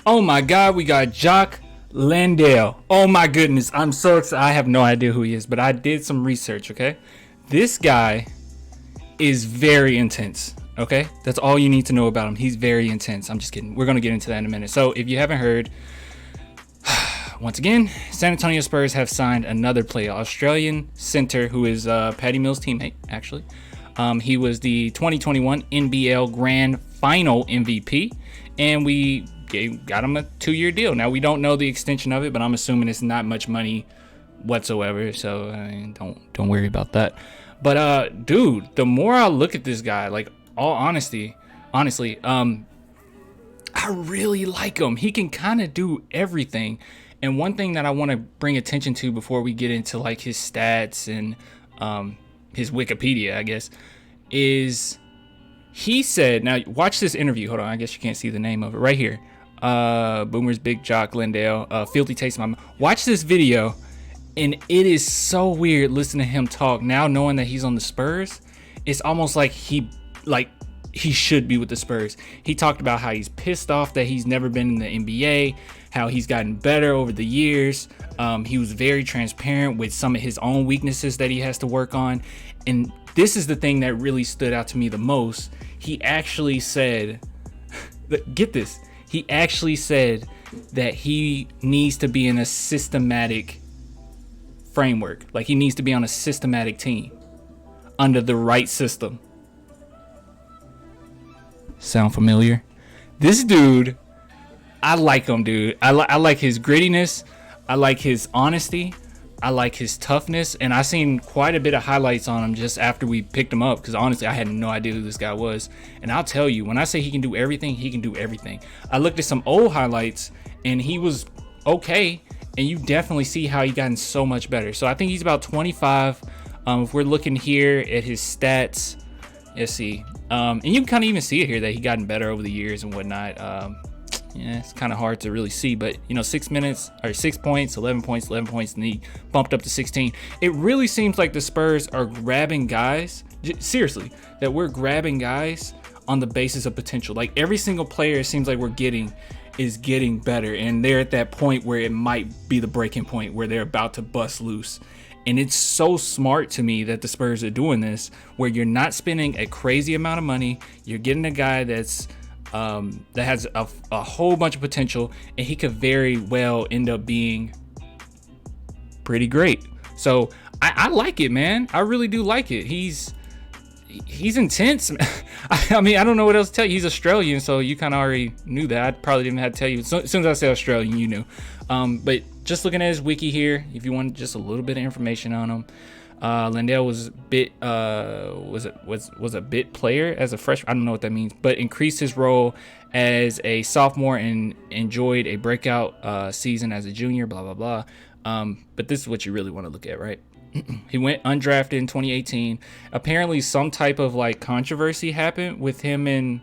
Oh my God, we got Jock Landale. Oh my goodness, I'm so excited. I have no idea who he is, but I did some research, okay? This guy is very intense, okay? That's all you need to know about him. He's very intense. I'm just kidding. We're going to get into that in a minute. So if you haven't heard, once again, San Antonio Spurs have signed another player, Australian center, who is Patty Mills' teammate, actually. He was the 2021 NBL Grand Final MVP, and we got him a 2-year deal. Now, we don't know the extension of it, but I'm assuming it's not much money whatsoever, so don't worry about that. But dude, the more I look at this guy, like, all honestly, I really like him. He can kind of do everything. And one thing that I want to bring attention to before we get into like his stats and his Wikipedia, I guess, is he said, now watch this interview. Hold on, I guess you can't see the name of it right here. Boomer's Big Jock Landale, Filthy Taste of My. Watch this video, and it is so weird listening to him talk now, knowing that he's on the Spurs. It's almost like he should be with the Spurs. He talked about how he's pissed off that he's never been in the NBA, how he's gotten better over the years. He was very transparent with some of his own weaknesses that he has to work on. And this is the thing that really stood out to me the most. He actually said, get this, he actually said that he needs to be in a systematic framework. Like, he needs to be on a systematic team under the right system. Sound familiar? This dude, I like him, dude. I like his grittiness. I like his honesty. I like his toughness. And I seen quite a bit of highlights on him just after we picked him up, because honestly, I had no idea who this guy was. And I'll tell you, when I say he can do everything, he can do everything. I looked at some old highlights, and he was okay. And you definitely see how he gotten so much better. So I think he's about 25. If we're looking here at his stats, let's see. And you can kind of even see it here that he gotten better over the years and whatnot. Yeah, it's kind of hard to really see, but 6 minutes or 6 points, 11 points, and he bumped up to 16. It really seems like the Spurs are grabbing guys, seriously, that we're grabbing guys on the basis of potential. Like, every single player it seems like we're getting is getting better, and they're at that point where it might be the breaking point where they're about to bust loose. And it's so smart to me that the Spurs are doing this, where you're not spending a crazy amount of money. You're getting a guy that has a whole bunch of potential, and he could very well end up being pretty great. So I like it, man. I really do like it. He's intense. I mean, I don't know what else to tell you. He's Australian, so you kind of already knew that. I probably didn't have to tell you. So, as soon as I say Australian, you knew. But just looking at his wiki here, if you want just a little bit of information on him, Landale was a bit player as a freshman. I don't know what that means, but increased his role as a sophomore and enjoyed a breakout season as a junior. Blah blah blah. But this is what you really want to look at, right? He went undrafted in 2018. Apparently, some type of like controversy happened with him and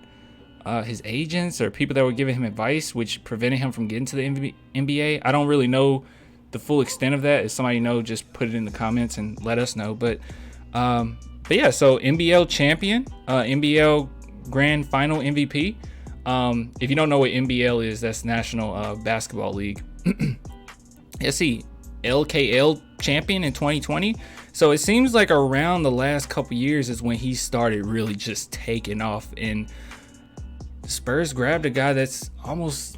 his agents or people that were giving him advice, which prevented him from getting to the NBA. I don't really know the full extent of that. If somebody know, just put it in the comments and let us know. But yeah, so NBL champion, NBL Grand Final MVP. If you don't know what NBL is, that's National Basketball League. Let's see, LKL champion in 2020. So it seems like around the last couple years is when he started really just taking off, and the Spurs grabbed a guy that's almost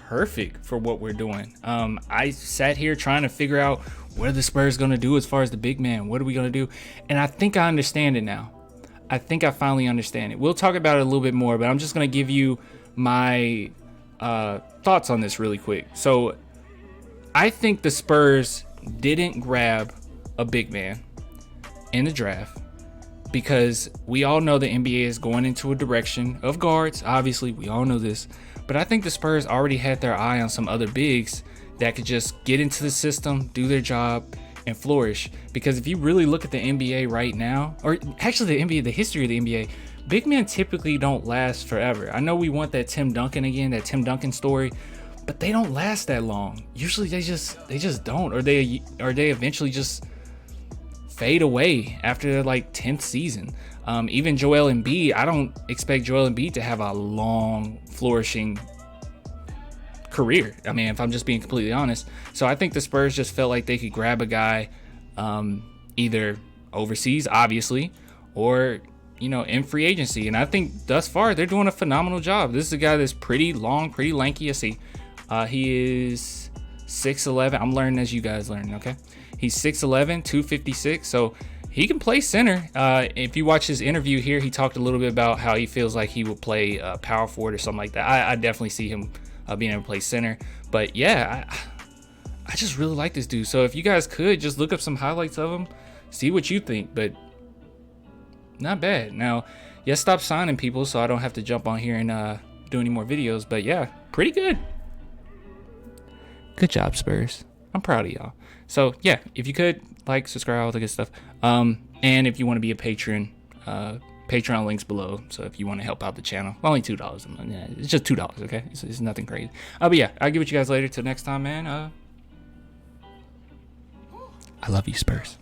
perfect for what we're doing. I sat here trying to figure out what are the Spurs going to do as far as the big man. What are we going to do? And I think I understand it now. I think I finally understand it. We'll talk about it a little bit more, but I'm just going to give you my thoughts on this really quick. So I think the Spurs didn't grab a big man in the draft because we all know the NBA is going into a direction of guards. Obviously, we all know this. But I think the Spurs already had their eye on some other bigs that could just get into the system, do their job, and flourish. Because if you really look at the NBA right now, or actually the NBA, the history of the NBA, big men typically don't last forever. I know we want that Tim Duncan again, that Tim Duncan story, but they don't last that long. Usually they just don't, or they eventually just fade away after their like 10th season. Even Joel Embiid, I don't expect Joel Embiid to have a long flourishing career. I mean, if I'm just being completely honest. So I think the Spurs just felt like they could grab a guy, either overseas, obviously, or in free agency. And I think thus far they're doing a phenomenal job. This is a guy that's pretty long, pretty lanky. I see. He is 6'11". I'm learning as you guys learn. Okay, he's 6'11", 256. So he can play center. If you watch his interview here, he talked a little bit about how he feels like he would play power forward or something like that. I definitely see him being able to play center. But yeah, I just really like this dude. So if you guys could just look up some highlights of him, see what you think. But not bad. Now, yes, stop signing people so I don't have to jump on here and do any more videos. But yeah, pretty good. Good job, Spurs. I'm proud of y'all. So yeah, if you could like, subscribe, all the good stuff. And if you want to be a patron, Patreon links below. So if you want to help out the channel, only $2 a month. Yeah, it's just $2. Okay, it's nothing crazy. But yeah, I'll get with you guys later. Till next time, man. I love you, Spurs.